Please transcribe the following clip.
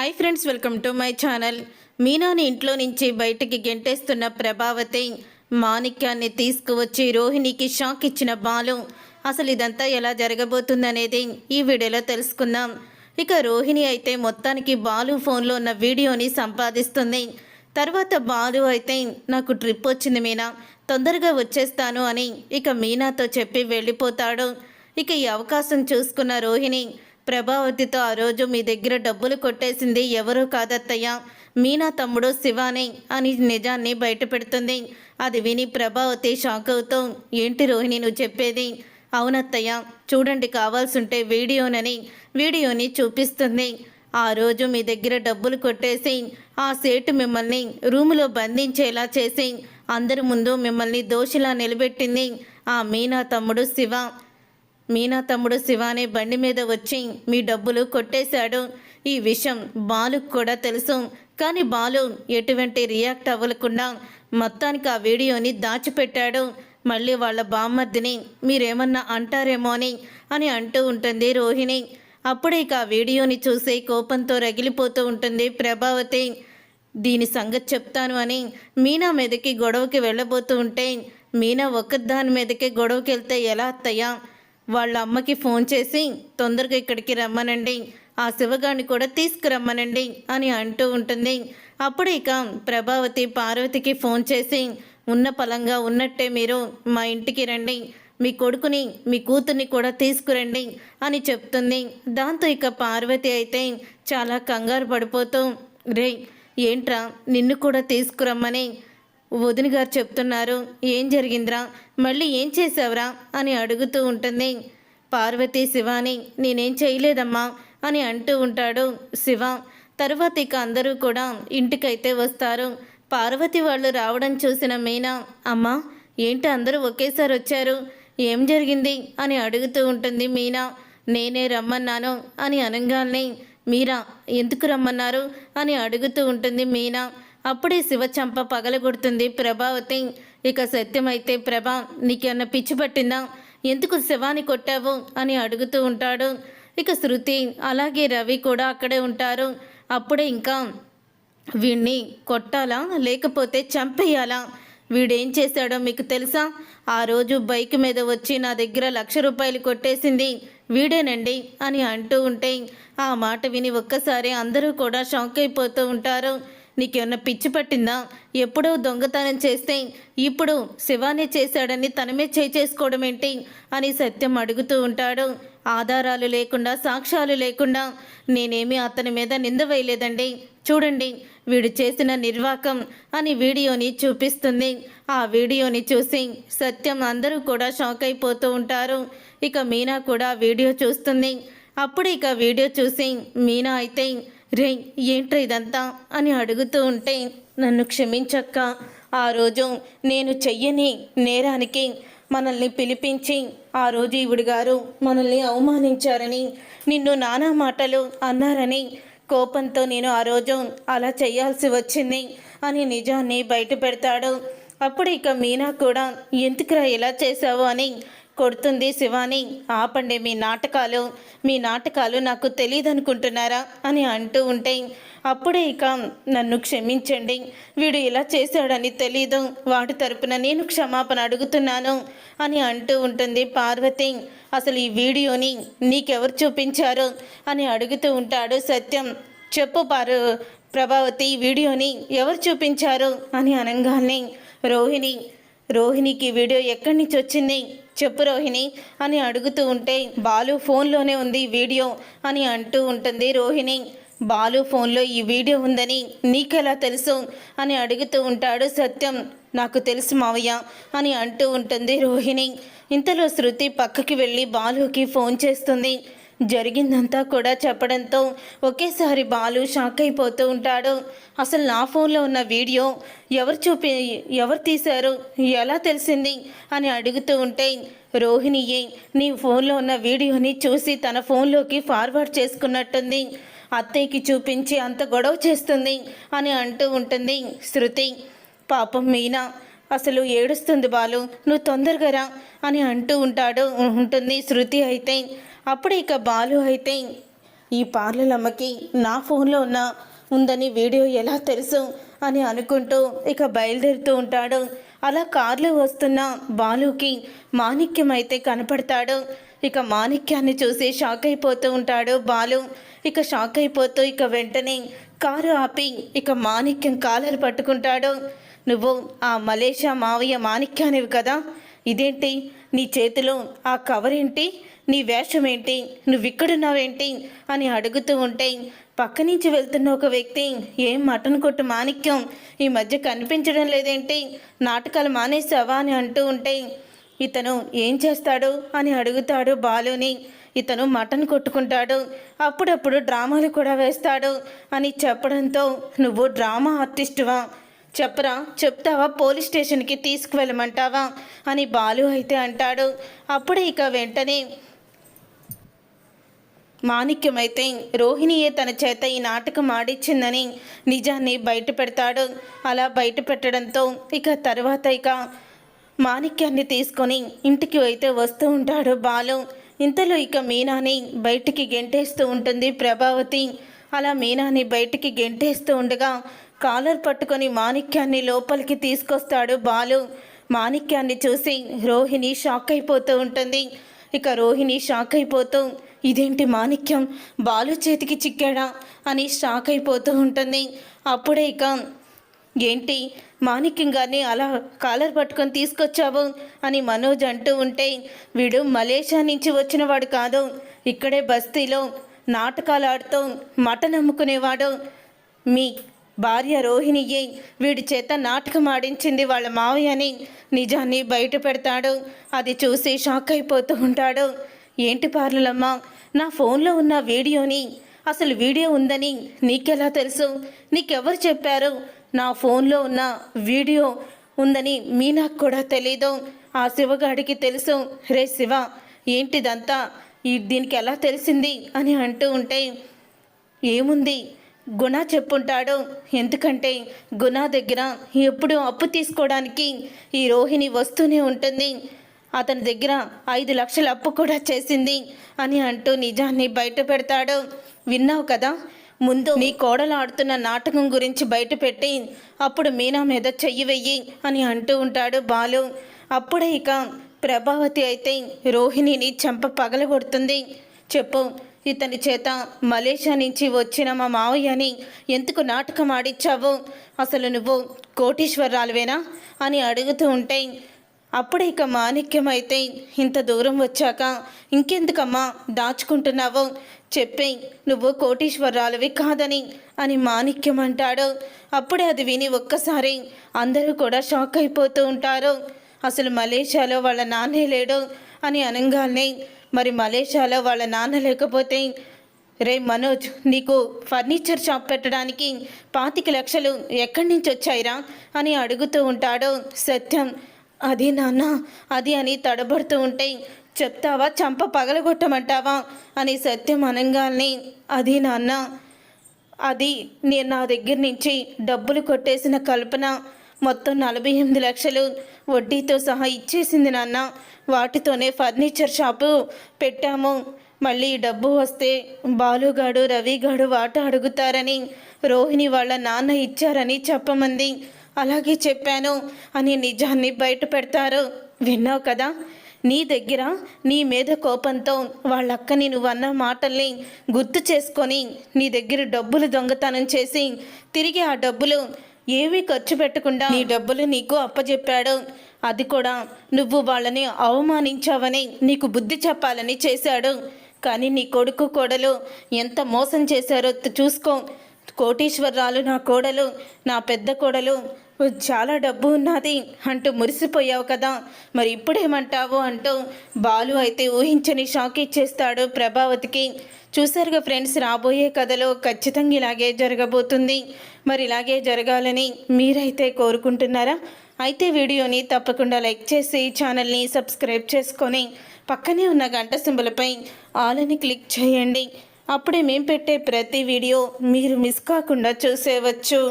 Hi friends, welcome to my channel. మీనాని ఇంట్లో నుంచి బయటికి గెంటేస్తున్న ప్రభావతి మాణిక్యాన్ని తీసుకువచ్చి రోహిణికి షాక్ ఇచ్చిన బాలు. అసలు ఇదంతా ఎలా జరగబోతుందనేది ఈ వీడియోలో తెలుసుకుందాం. ఇక రోహిణి అయితే మొత్తానికి బాలు ఫోన్లో ఉన్న వీడియోని సంపాదిస్తుంది. తర్వాత బాలు అయితే నాకు ట్రిప్ వచ్చింది మీనా, తొందరగా వచ్చేస్తాను అని ఇక మీనాతో చెప్పి వెళ్ళిపోతాడు. ఇక ఈ అవకాశం చూసుకున్న రోహిణి ప్రభావతితో ఆ రోజు మీ దగ్గర డబ్బులు కొట్టేసింది ఎవరూ కాదత్తయ్య, మీనా తమ్ముడు శివాని అని నిజాన్ని బయట పెడుతుంది. అది విని ప్రభావతి షాక్ అవుతూ, ఏంటి రోహిణి నువ్వు చెప్పేది? అవునత్తయ్య, చూడండి కావాల్సుంటే వీడియోని చూపిస్తుంది. ఆ రోజు మీ దగ్గర డబ్బులు కొట్టేసి ఆ సేటు మిమ్మల్ని రూములో బంధించేలా చేసి అందరి ముందు మిమ్మల్ని దోషిలా నిలబెట్టింది ఆ మీనా తమ్ముడు శివానే బండి మీద వచ్చి మీ డబ్బులు కొట్టేశాడు. ఈ విషయం బాలుకు కూడా తెలుసు. కానీ బాలు ఎటువంటి రియాక్ట్ అవ్వకుండా మొత్తానికి ఆ వీడియోని దాచిపెట్టాడు. మళ్ళీ వాళ్ళ బామ్మర్దిని మీరేమన్నా అంటారేమో అని అంటూ ఉంటుంది రోహిణి. అప్పుడే ఇక ఆ వీడియోని చూసి కోపంతో రగిలిపోతూ ఉంటుంది ప్రభావతి. దీని సంగతి చెప్తాను అని మీనా మీదకి గొడవకి వెళ్ళబోతూ ఉంటే, మీనా ఒక్కదాని మీదకి గొడవకి వెళ్తే ఎలా అత్తయ్యా? వాళ్ళ అమ్మకి ఫోన్ చేసి తొందరగా ఇక్కడికి రమ్మనండి, ఆ శివగాడిని కూడా తీసుకురమ్మనండి అని అంటూ ఉంటుంది. అప్పుడు ఇక ప్రభావతి పార్వతికి ఫోన్ చేసి ఉన్న పలంగా ఉన్నట్టే మీరు మా ఇంటికి రండి, మీ కొడుకుని మీ కూతుర్ని కూడా తీసుకురండి అని చెప్తుంది. దాంతో ఇక పార్వతి అయితే చాలా కంగారు పడిపోతూ, రే ఏంట్రా నిన్ను కూడా తీసుకురమ్మని వదిన గారు చెప్తున్నారు, ఏం జరిగిందిరా, మళ్ళీ ఏం చేసావురా అని అడుగుతూ ఉంటుంది. పార్వతి శివాని నేనేం చేయలేదమ్మా అని అంటూ ఉంటాడు శివ. తర్వాత ఇక అందరూ కూడా ఇంటికైతే వస్తారు. పార్వతి వాళ్ళు రావడం చూసిన మీనా, అమ్మా ఏంటి అందరూ ఒకేసారి వచ్చారు, ఏం జరిగింది అని అడుగుతూ ఉంటుంది మీనా. నేనే రమ్మన్నాను అని అనగానే, మీరా ఎందుకు రమ్మన్నారు అని అడుగుతూ ఉంటుంది మీనా. అప్పుడే శివ చంప పగలగొడుతుంది ప్రభావతి. ఇక సత్యమైతే, ప్రభా నీకేమన్నా పిచ్చి పట్టిందా, ఎందుకు శివాని కొట్టావు అని అడుగుతూ ఉంటాడు. ఇక శృతి అలాగే రవి కూడా అక్కడే ఉంటారు. అప్పుడే ఇంకా వీడిని కొట్టాలా లేకపోతే చంపేయాలా, వీడేం చేశాడో మీకు తెలుసా? ఆ రోజు బైక్ మీద వచ్చి నా దగ్గర 1,00,000 రూపాయలు కొట్టేసింది వీడేనండి అని అంటూ ఉంటే, ఆ మాట విని ఒక్కసారి అందరూ కూడా షాక్ అయిపోతూ ఉంటారు. నీకేమన్నా పిచ్చి పట్టిందా, ఎప్పుడో దొంగతనం చేస్తే ఇప్పుడు శివాని చేశాడని తనమే చేసుకోవడం ఏంటి అని సత్యం అడుగుతూ ఉంటాడు. ఆధారాలు లేకుండా సాక్ష్యాలు లేకుండా నేనేమీ అతని మీద నింద వేయలేదండి, చూడండి వీడు చేసిన నిర్వాకం అని వీడియోని చూపిస్తుంది. ఆ వీడియోని చూసి సత్యం అందరూ కూడా షాక్ అయిపోతూ ఉంటారు. ఇక మీనా కూడా వీడియో చూస్తుంది. అప్పుడు ఇక వీడియో చూసి మీనా అయితే, రే ఏంట్రా ఇదంతా అని అడుగుతూ ఉంటే, నన్ను క్షమించక్క, ఆ రోజు నేను చెయ్యని నేరానికి మనల్ని పిలిపించి ఆ రోజు ఈవిడ గారు మనల్ని అవమానించారని, నిన్ను నానా మాటలు అన్నారని కోపంతో నేను ఆ రోజు అలా చేయాల్సి వచ్చింది అని నిజాన్ని బయట పెడతాడు. అప్పుడు ఇక మీనా కూడా ఎందుకురా ఇలా చేశావు అని కొడుతుంది శివాని. ఆపండి మీ నాటకాలు నాకు తెలియదు అనుకుంటున్నారా అని అంటూ ఉంటే, అప్పుడే ఇక నన్ను క్షమించండి, వీడు ఇలా చేశాడని తెలీదు, వాటి తరపున నేను క్షమాపణ అడుగుతున్నాను అని అంటూ ఉంటుంది పార్వతి. అసలు ఈ వీడియోని నీకెవరు చూపించారు అని అడుగుతూ ఉంటాడు సత్యం. చెప్పు ప్రభావతి, ఈ వీడియోని ఎవరు చూపించారు అని అనగానే, రోహిణికి వీడియో ఎక్కడి నుంచి వచ్చింది చెప్పు రోహిణి అని అడుగుతూ ఉంటే, బాలు ఫోన్లోనే ఉంది వీడియో అని అంటూ ఉంటుంది రోహిణి. బాలు ఫోన్లో ఈ వీడియో ఉందని నీకెలా తెలుసు అని అడుగుతూ ఉంటాడు సత్యం. నాకు తెలుసు మావయ్య అని అంటూ ఉంటుంది రోహిణి. ఇంతలో శృతి పక్కకి వెళ్ళి బాలుకి ఫోన్ చేస్తుంది. జరిగిందంతా కూడా చెప్పడంతో ఒకేసారి బాలు షాక్ అయిపోతూ ఉంటాడు. అసలు నా ఫోన్లో ఉన్న వీడియో ఎవరు తీశారు, ఎలా తెలిసింది అని అడుగుతూ ఉంటే, రోహిణియే నీ ఫోన్లో ఉన్న వీడియోని చూసి తన ఫోన్లోకి ఫార్వర్డ్ చేసుకున్నట్టుంది, అత్తయ్యకి చూపించి అంత గొడవ చేస్తుంది అని అంటూ ఉంటుంది శృతి. పాపం మీనా అసలు ఏడుస్తుంది. బాలు నువ్వు తొందరగా రా అని అంటూ ఉంటుంది శృతి అయితే. అప్పుడు ఇక బాలు అయితే, ఈ పార్లర్ అమ్మకి నా ఫోన్లో ఉందని వీడియో ఎలా తెలుసు అని అనుకుంటూ ఇక బయలుదేరుతూ ఉంటాడు. అలా కార్లో వస్తున్న బాలుకి మాణిక్యం అయితే కనపడతాడు. ఇక మాణిక్యాన్ని చూసి షాక్ అయిపోతూ ఉంటాడు బాలు. ఇక షాక్ అయిపోతూ ఇక వెంటనే కారు ఆపి ఇక మాణిక్యం కాలర్ పట్టుకుంటాడు. నువ్వు ఆ మలేషియా మావయ్య మాణిక్యానివి కదా, ఇదేంటి నీ చేతిలో ఆ కవర్ ఏంటి, నీ వేషం ఏంటి, నువ్విక్కడున్నావేంటి అని అడుగుతూ ఉంటే పక్క నుంచి వెళ్తున్న ఒక వ్యక్తి, ఏం మటన్ కొట్టు మాణిక్యం, ఈ మధ్య కనిపించడం లేదేంటి, నాటకాలు మానేసావా అని అంటూ ఉంటే ఇతను ఏం చేస్తాడు అని అడుగుతాడు బాలుని. ఇతను మటన్ కొట్టుకుంటాడు, అప్పుడప్పుడు డ్రామాలు కూడా వేస్తాడు అని చెప్పడంతో నువ్వు డ్రామా ఆర్టిస్టువా, చెప్పరా, చెప్తావా, పోలీస్ స్టేషన్కి తీసుకువెళ్ళమంటావా అని బాలు అయితే అంటాడు. అప్పుడే ఇక వెంటనే మాణిక్యం అయితే రోహిణియే తన చేత ఈ నాటకం ఆడిచ్చిందని నిజాన్ని బయట పెడతాడు. అలా బయట పెట్టడంతో ఇక తర్వాత ఇక మాణిక్యాన్ని తీసుకొని ఇంటికి అయితే వస్తూ ఉంటాడు బాలు. ఇంతలో ఇక మీనాని బయటికి గెంటేస్తూ ఉంటుంది ప్రభావతి. అలా మీనాని బయటికి గెంటేస్తూ ఉండగా కాలర్ పట్టుకొని మాణిక్యాన్ని లోపలికి తీసుకొస్తాడు బాలు. మాణిక్యాన్ని చూసి రోహిణి షాక్ అయిపోతూ ఉంటుంది. ఇక రోహిణి షాక్ అయిపోతూ ఇదేంటి మాణిక్యం బాలు చేతికి చిక్కాడా అని షాక్ అయిపోతూ ఉంటుంది. అప్పుడే ఇక ఏంటి మాణిక్యం గారిని అలా కాలర్ పట్టుకొని తీసుకొచ్చావు అని మనోజ్ అంటూ ఉంటే వీడు మలేషియా నుంచి వచ్చినవాడు కాదు, ఇక్కడే బస్తీలో నాటకాలు ఆడుతూ మటన్ అమ్ముకునేవాడు. మీ భార్య రోహిణియే వీడి చేత నాటకం ఆడించింది వాళ్ళ మావయ్యని నిజాన్ని బయట పెడతాడు. అది చూసి షాక్ అయిపోతూ ఉంటాడు. ఏంటి పార్లమ్మ, నా ఫోన్లో ఉన్న వీడియోని, అసలు వీడియో ఉందని నీకెలా తెలుసు, నీకెవరు చెప్పారు, నా ఫోన్లో ఉన్న వీడియో ఉందని మీనాకు కూడా తెలీదు, ఆ శివగాడికి తెలుసు. రే శివ, ఏంటిదంతా, దీనికి ఎలా తెలిసింది అని అంటూ ఉంటే ఏముంది గుణ చెప్పుంటాడు, ఎందుకంటే గుణ దగ్గర ఎప్పుడు అప్పు తీసుకోవడానికి ఈ రోహిణి వస్తూనే ఉంటుంది, అతని దగ్గర 5 లక్షల అప్పు కూడా చేసింది అని అంటూ నిజాన్ని బయట పెడతాడు. విన్నావు కదా, ముందు నీ కోడలు ఆడుతున్న నాటకం గురించి బయట పెట్టి అప్పుడు మీనా మీద చెయ్యి వెయ్యి అని అంటూ ఉంటాడు బాలు. అప్పుడే ఇక ప్రభావతి అయితే రోహిణిని చెంప పగలగొడుతుంది. చెప్పు, ఇతని చేత మలేషియా నుంచి వచ్చిన మా మావయ్యని ఎందుకు నాటకం ఆడిచ్చావు, అసలు నువ్వు కోటీశ్వరరాలువేనా అని అడుగుతూ ఉంటే అప్పుడే ఇక మాణిక్యం అయితే ఇంత దూరం వచ్చాక ఇంకెందుకమ్మా దాచుకుంటున్నావు, చెప్పి నువ్వు కోటీశ్వరరాలువి కాదని అని మాణిక్యం అంటాడు. అప్పుడే అది విని ఒక్కసారి అందరూ కూడా షాక్ అయిపోతూ ఉంటారు. అసలు మలేషియాలో వాళ్ళ నాన్నే లేడు అని అనగానే మరి మలేషియాలో వాళ్ళ నాన్న లేకపోతే రే మనోజ్, నీకు ఫర్నిచర్ షాప్ పెట్టడానికి 25 లక్షలు ఎక్కడి నుంచి వచ్చాయిరా అని అడుగుతూ ఉంటాడు సత్యం. అది నాన్న, అది అని తడబడుతూ ఉంటే చెప్తావా, చంప పగలగొట్టమంటావా అని సత్యం అనగానే అది నాన్న, అది నేను నా దగ్గర నుంచి డబ్బులు కొట్టేసిన కల్పన మొత్తం 48 లక్షలు వడ్డీతో సహా ఇచ్చేసింది నాన్న, వాటితోనే ఫర్నిచర్ షాపు పెట్టాము, మళ్ళీ డబ్బు వస్తే బాలుగాడు రవిగాడు వాటా అడుగుతారని రోహిణి వాళ్ళ నాన్న ఇచ్చారని చెప్పమంది, అలాగే చెప్పాను అని నిజాన్ని బయట పెడతారు. విన్నావు కదా, నీ దగ్గర నీ మీద కోపంతో వాళ్ళక్కని నువ్వన్న మాటల్ని గుర్తు చేసుకొని నీ దగ్గర డబ్బులు దొంగతనం చేసి తిరిగి ఆ డబ్బులు ఏమీ ఖర్చు పెట్టకుండా నీ డబ్బులు నీకు అప్పచెప్పాడు. అది కూడా నువ్వు వాళ్ళని అవమానించావని నీకు బుద్ధి చెప్పాలని చేశాడు. కానీ నీ కొడుకు కోడలు ఎంత మోసం చేశారో చూసుకో. కోటీశ్వరరాలు నా కోడలు, నా పెద్ద కోడలు, చాలా డబ్బు ఉన్నది అంటూ మురిసిపోయావు కదా, మరి ఇప్పుడేమంటావు అంటూ బాలు అయితే ఊహించని షాక్ ఇచ్చేస్తాడు ప్రభావతికి. చూసారుగా ఫ్రెండ్స్, రాబోయే కథలో ఖచ్చితంగా ఇలాగే జరగబోతుంది. మరి ఇలాగే జరగాలని మీరైతే కోరుకుంటున్నారా? అయితే వీడియోని తప్పకుండా లైక్ చేసి ఛానల్ని సబ్స్క్రైబ్ చేసుకొని పక్కనే ఉన్న గంట సింబల్పై ఆల్ అని క్లిక్ చేయండి. అప్పుడే మేము పెట్టే ప్రతి వీడియో మీరు మిస్ కాకుండా చూసేవచ్చు.